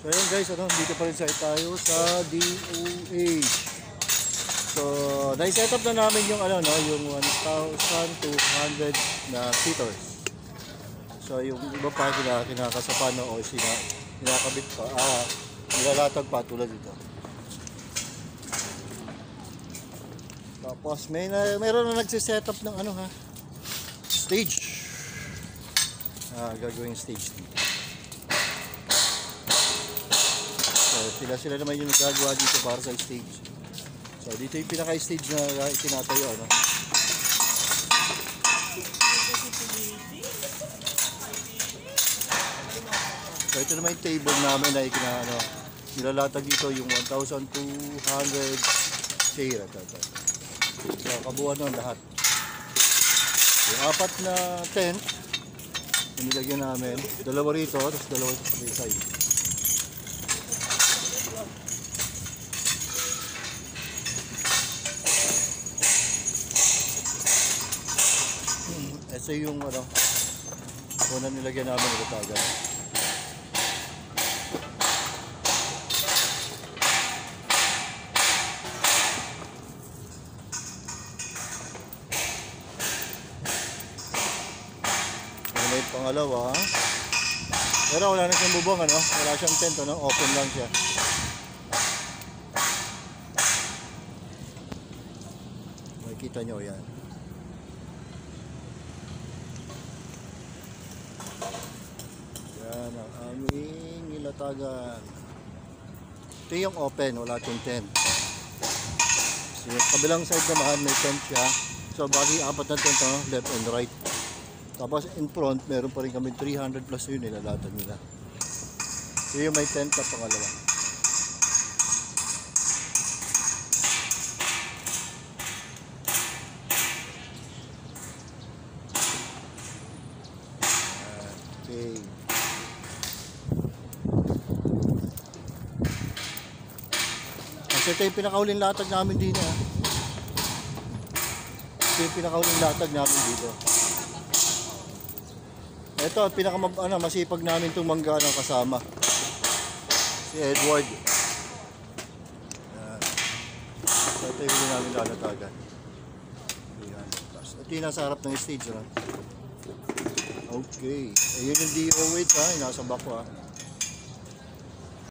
So ayun guys, dito pa rin tayo sa DOH. So, nai-set up na namin yung yung 1,200 na seaters. So, yung iba pa kinakasapan o kinakabit pa, nilalatag pa tulad dito. Tapos meron na nagse-set up ng stage. Gagawing stage dito. So, sila naman yung nagagawa dito para sa stage. So, dito yung pinaka-stage na itinatayo, So, ito naman yung table namin na nilalatag dito yung 1,200 chair. So, kabuuan nun lahat. Yung 4 na tent, nilagyan namin. Dalawa rito, tapos dalawa sa side. Ito yung unang nilagyan namin ng latagan. May pangalawa. Pero wala na siyang bubong, wala siyang tent, open lang siya. Makikita nyo yan. Yan ang aming nilatagan. Ito yung open, wala itong tent. So, yung kabilang side naman may tent siya. So bali 4 na tent, left and right. Tapos in front, meron pa rin kami 300 plus yun nilalatag nila. So yung may tent na pangalawa. Okay. Kasi ito yung pinakauling latag namin dito. Ito yung pinakauling latag namin dito. Ito, masipag namin itong mangga ng kasama. Si Edward. Yan. Ito yung namin lalatagan. Ito yung nasa harap ng stage. Okay. Ayun yung DOH, nasa back ko.